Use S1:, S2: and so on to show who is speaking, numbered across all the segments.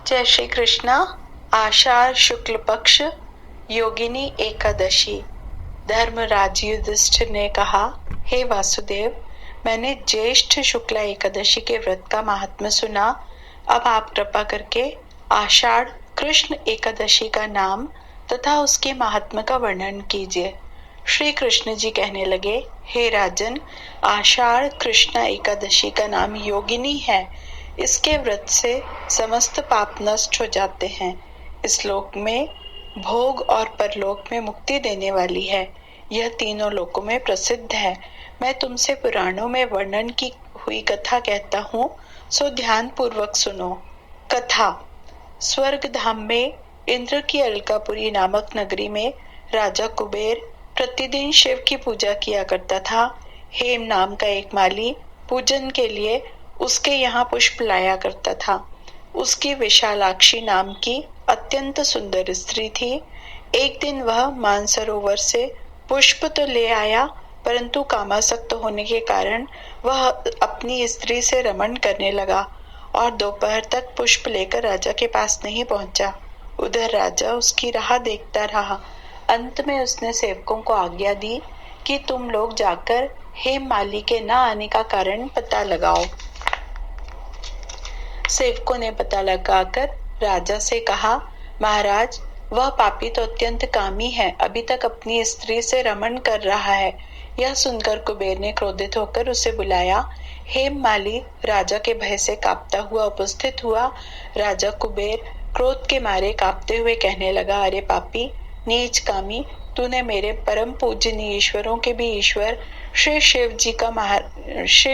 S1: जय श्री कृष्णा। आषाढ़ शुक्ल पक्ष योगिनी एकादशी। धर्मराज युधिष्ठिर ने कहा, हे वासुदेव, मैंने ज्येष्ठ शुक्ला एकादशी के व्रत का महात्म्य सुना। अब आप कृपा करके आषाढ़ कृष्ण एकादशी का नाम तथा उसके महात्म्य का वर्णन कीजिए। श्री कृष्ण जी कहने लगे, हे राजन, आषाढ़ कृष्ण एकादशी का नाम योगिनी है। इसके व्रत से समस्त पाप नष्ट हो जाते हैं। इस लोक में भोग और परलोक में मुक्ति देने वाली है। यह तीनों लोकों में प्रसिद्ध है। मैं तुमसे पुराणों में वर्णन की हुई कथा कहता हूँ, सो ध्यान पूर्वक सुनो। कथा। स्वर्ग धाम में इंद्र की अलकापुरी नामक नगरी में राजा कुबेर प्रतिदिन शिव की पूजा किया करता था। हेम नाम का एक माली पूजन के लिए उसके यहाँ पुष्प लाया करता था। उसकी विशालाक्षी नाम की अत्यंत सुंदर स्त्री थी। एक दिन वह मानसरोवर से पुष्प तो ले आया, परंतु कामासक्त होने के कारण वह अपनी स्त्री से रमण करने लगा और दोपहर तक पुष्प लेकर राजा के पास नहीं पहुंचा। उधर राजा उसकी राह देखता रहा। अंत में उसने सेवकों को आज्ञा दी कि तुम लोग जाकर हेम माली के न आने का कारण पता लगाओ। सेवकों ने पता लगाकर राजा से कहा, महाराज, वह पापी तो अत्यंत कामी है, अभी तक अपनी स्त्री से रमण कर रहा है। यह सुनकर कुबेर ने क्रोधित होकर उसे बुलाया। हेम माली राजा के भय से कांपता हुआ उपस्थित हुआ। राजा कुबेर क्रोध के मारे कांपते हुए कहने लगा, अरे पापी, नीच कामी, तूने मेरे परम पूजनीय ईश्वरों के भी ईश्वर श्री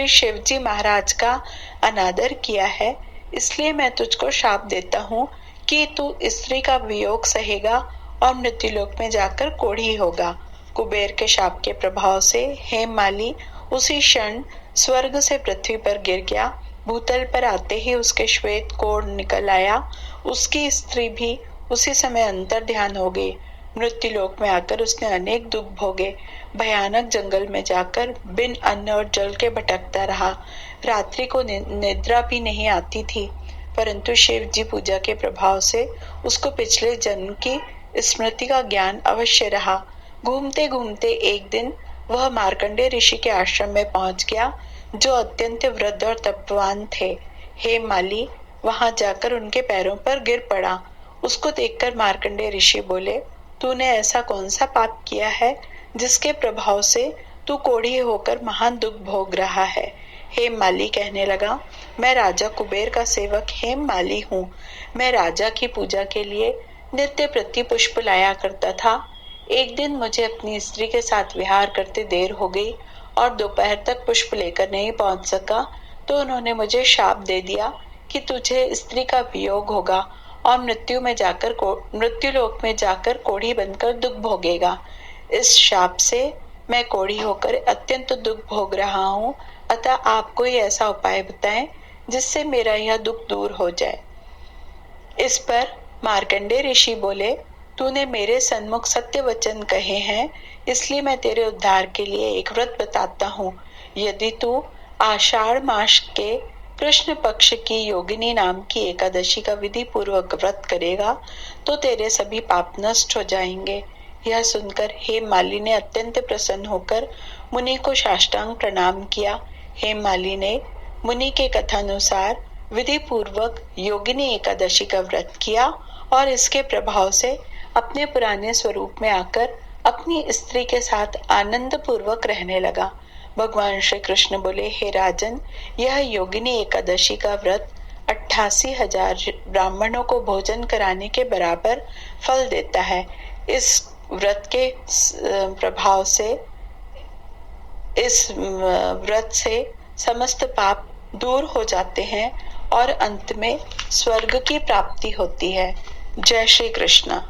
S1: शिव जी महाराज का अनादर किया है। इसलिए मैं तुझको शाप देता हूँ कि तू स्त्री का वियोग सहेगा और मृत्युलोक में जाकर कोढ़ी होगा। कुबेर के शाप के प्रभाव से हेम माली उसी क्षण स्वर्ग से पृथ्वी पर गिर गया। भूतल पर आते ही उसके श्वेत कोढ़ निकल आया। उसकी स्त्री भी उसी समय अंतर ध्यान हो गई। मृत्युलोक में आकर उसने अनेक दुख भोगे। भयानक जंगल में जाकर बिन अन्न और जल के भटकता रहा। रात्रि को निद्रा भी नहीं आती थी, परंतु शिव जी पूजा के प्रभाव से उसको पिछले जन्म की स्मृति का ज्ञान अवश्य रहा। घूमते घूमते एक दिन वह मार्कंडे ऋषि के आश्रम में पहुंच गया, जो अत्यंत वृद्ध और तपवान थे। हे माली वहां जाकर उनके पैरों पर गिर पड़ा। उसको देखकर मार्कंडे ऋषि बोले, तूने ऐसा कौन सा पाप किया है जिसके प्रभाव से तू कोढ़ी होकर महान दुख भोग रहा है। हेम माली कहने लगा, मैं राजा कुबेर का सेवक हेम माली हूँ। मैं राजा की पूजा के लिए नित्य प्रति पुष्प लाया करता था। एक दिन मुझे अपनी स्त्री के साथ विहार करते देर हो गई और दोपहर तक पुष्प लेकर नहीं पहुंच सका, तो उन्होंने मुझे शाप दे दिया कि तुझे स्त्री का वियोग होगा और मृत्युलोक में जाकर कोढ़ी बनकर दुख भोगेगा। इस शाप से मैं कोढ़ी होकर अत्यंत दुख भोग रहा हूँ, अतः आप कोई ऐसा उपाय बताएं जिससे मेरा यह दुख दूर हो जाए। इस पर मार्कंडे ऋषि बोले, तूने मेरे सन्मुख सत्य वचन कहे हैं, इसलिए मैं तेरे उद्धार के लिए एक व्रत बताता हूँ। यदि तू आषाढ़ मास के कृष्ण पक्ष की योगिनी नाम की एकादशी का विधि पूर्वक व्रत करेगा तो तेरे सभी पाप नष्ट हो जाएंगे। यह सुनकर हेम माली ने अत्यंत प्रसन्न होकर मुनि को साष्टांग प्रणाम किया। हेम माली ने मुनि के कथानुसार विधि पूर्वक योगिनी एकादशी का व्रत किया और इसके प्रभाव से अपने पुराने स्वरूप में आकर अपनी स्त्री के साथ आनंद पूर्वक रहने लगा। भगवान श्री कृष्ण बोले, हे राजन, यह योगिनी एकादशी का व्रत 88,000 ब्राह्मणों को भोजन कराने के बराबर फल देता है। इस व्रत के प्रभाव से समस्त पाप दूर हो जाते हैं और अंत में स्वर्ग की प्राप्ति होती है। जय श्री कृष्ण।